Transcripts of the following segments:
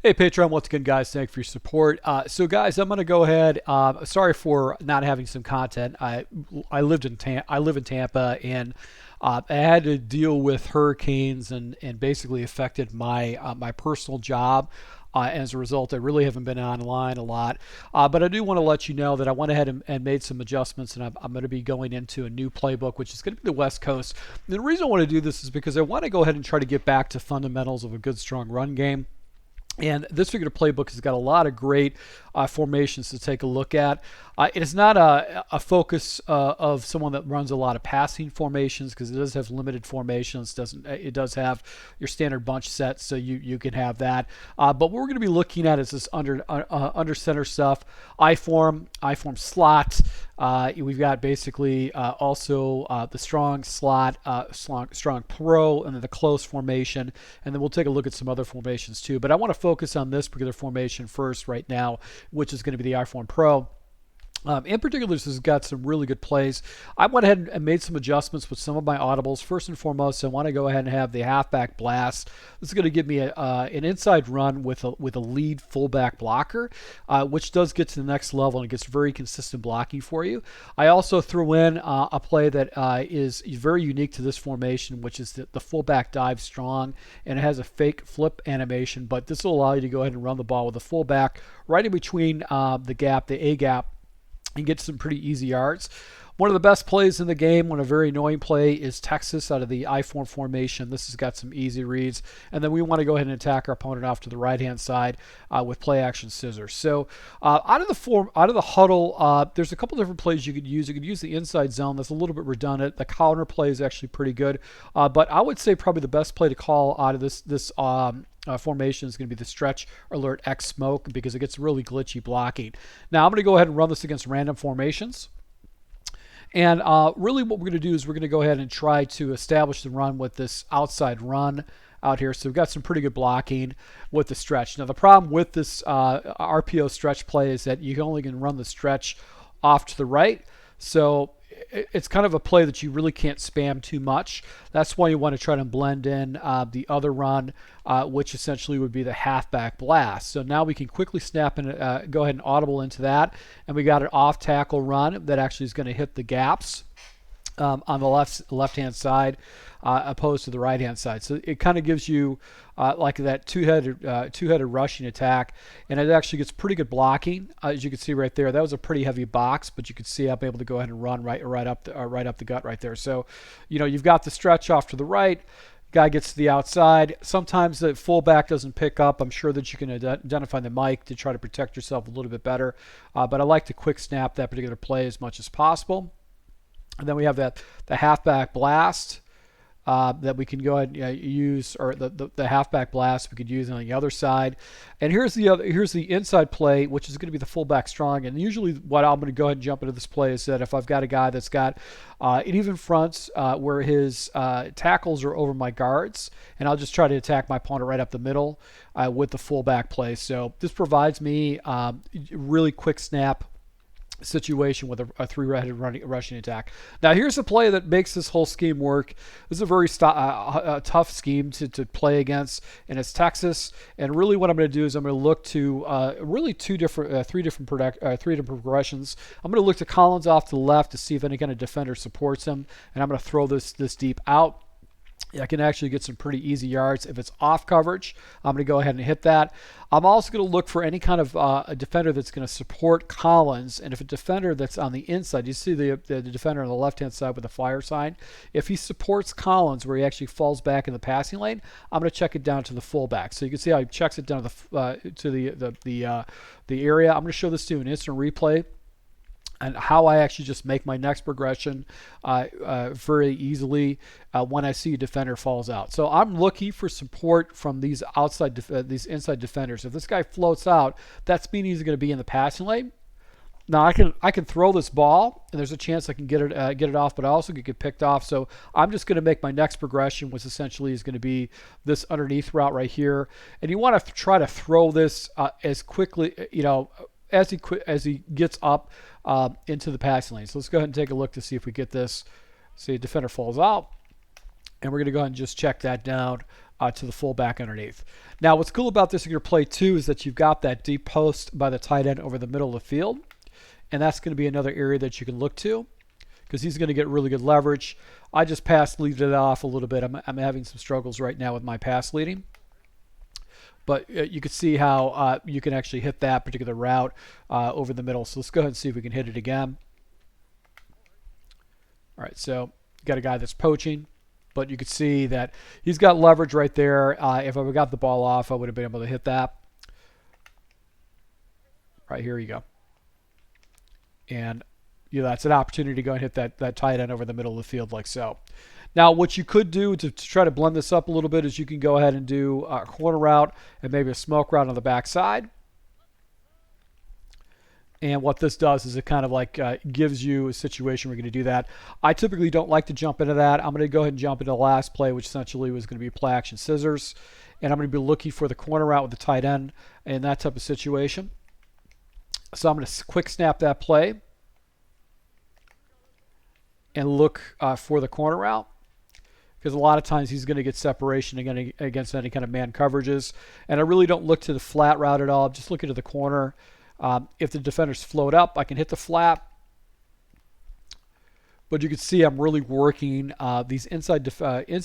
Hey Patreon, once again, guys, thank you for your support. So, guys, I'm gonna go ahead. Sorry for not having some content. I live in Tampa, and I had to deal with hurricanes and basically affected my my personal job. As a result, I really haven't been online a lot. But I do want to let you know that I went ahead and made some adjustments, and I'm going to be going into a new playbook, which is going to be the West Coast. And the reason I want to do this is because I want to go ahead and try to get back to fundamentals of a good, strong run game. And this particular playbook has got a lot of great formations to take a look at. It is not a focus of someone that runs a lot of passing formations, because it does have limited formations. It does have your standard bunch set, so you can have that. But what we're going to be looking at is this under center stuff, I form slot. We've got basically also the strong slot, strong pro, and then the close formation, and then we'll take a look at some other formations too. But I want to focus on this particular formation first right now, which is going to be the I-form pro. In particular, this has got some really good plays. I went ahead and made some adjustments with some of my audibles. First and foremost, I want to go ahead and have the halfback blast. This is going to give me an inside run with a lead fullback blocker, which does get to the next level and it gets very consistent blocking for you. I also threw in a play that is very unique to this formation, which is the fullback dive strong, and it has a fake flip animation, but this will allow you to go ahead and run the ball with the fullback right in between the gap, the A gap, and get some pretty easy yards. One of the best plays in the game, a very annoying play, is Texas out of the I-form formation. This has got some easy reads. And then we want to go ahead and attack our opponent off to the right-hand side with play action scissors. So out of the huddle, there's a couple different plays you could use. You could use the inside zone. That's a little bit redundant. The counter play is actually pretty good. But I would say probably the best play to call out of this formation is going to be the stretch alert X smoke, because it gets really glitchy blocking. Now I'm going to go ahead and run this against random formations. And really what we're going to do is we're going to go ahead and try to establish the run with this outside run out here. So we've got some pretty good blocking with the stretch. Now the problem with this RPO stretch play is that you only can run the stretch off to the right. So it's kind of a play that you really can't spam too much. That's why you want to try to blend in the other run, which essentially would be the halfback blast. So now we can quickly snap and go ahead and audible into that. And we got an off tackle run that actually is going to hit the gaps on the left-hand side, opposed to the right-hand side. So it kind of gives you like that two-headed rushing attack, and it actually gets pretty good blocking, as you can see right there. That was a pretty heavy box, but you can see I'm able to go ahead and run right up the gut right there. So you've got the stretch off to the right. Guy gets to the outside. Sometimes the fullback doesn't pick up. I'm sure that you can identify the mic to try to protect yourself a little bit better. But I like to quick snap that particular play as much as possible. And then we have the halfback blast that we can go ahead and use, or the halfback blast we could use on the other side. And here's the inside play, which is going to be the fullback strong. And usually what I'm going to go ahead and jump into this play is that if I've got a guy that's got an even fronts where his tackles are over my guards, and I'll just try to attack my opponent right up the middle with the fullback play. So this provides me really quick snap situation with a three-headed rushing attack. Now here's the play that makes this whole scheme work. This is a very tough scheme to play against, and it's Texas. And really what I'm going to do is I'm going to look to really three different progressions. I'm going to look to Collins off to the left to see if any kind of defender supports him, and I'm going to throw this deep out. I can actually get some pretty easy yards. If it's off coverage, I'm going to go ahead and hit that. I'm also going to look for any kind of a defender that's going to support Collins. And if a defender that's on the inside, you see the defender on the left-hand side with the fire sign, if he supports Collins where he actually falls back in the passing lane, I'm going to check it down to the fullback. So you can see how he checks it down to the area. I'm going to show this to you in instant replay, and how I actually just make my next progression very easily when I see a defender falls out. So I'm looking for support from these inside defenders. If this guy floats out, that's meaning he's going to be in the passing lane. Now I can throw this ball, and there's a chance I can get it off, but I also could get picked off. So I'm just going to make my next progression, which essentially is going to be this underneath route right here. And you want to try to throw this as quickly, as he gets up into the passing lane. So let's go ahead and take a look to see if we get this. See, a defender falls out, and we're going to go ahead and just check that down to the fullback underneath. Now, what's cool about this particular play too is that you've got that deep post by the tight end over the middle of the field, and that's going to be another area that you can look to because he's going to get really good leverage. I just lead it off a little bit. I'm having some struggles right now with my pass leading. But you can see how you can actually hit that particular route over the middle. So let's go ahead and see if we can hit it again. All right, so you got a guy that's poaching, but you can see that he's got leverage right there. If I would have got the ball off, I would have been able to hit that. Right, here you go. And that's an opportunity to go and hit that tight end over the middle of the field like so. Now, what you could do to try to blend this up a little bit is you can go ahead and do a corner route and maybe a smoke route on the backside. And what this does is it kind of like gives you a situation where you're going to do that. I typically don't like to jump into that. I'm going to go ahead and jump into the last play, which essentially was going to be play action scissors. And I'm going to be looking for the corner route with the tight end in that type of situation. So I'm going to quick snap that play and look for the corner route, because a lot of times he's going to get separation against any kind of man coverages. And I really don't look to the flat route at all. I'm just looking to the corner. If the defenders float up, I can hit the flat. But you can see I'm really working these inside tight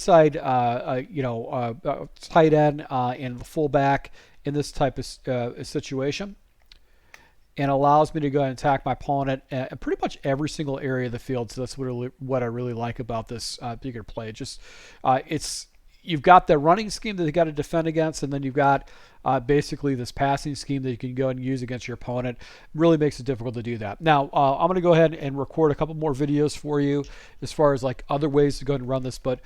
end and the fullback in this type of situation. And allows me to go ahead and attack my opponent in pretty much every single area of the field. So that's what I really like about this particular play. You've got the running scheme that you got to defend against, and then you've got basically this passing scheme that you can go and use against your opponent. Really makes it difficult to do that. Now, I'm going to go ahead and record a couple more videos for you as far as like other ways to go ahead and run this, but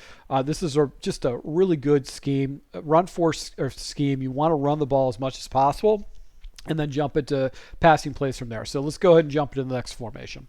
this is just a really good scheme, run force scheme. You want to run the ball as much as possible, and then jump into passing plays from there. So let's go ahead and jump into the next formation.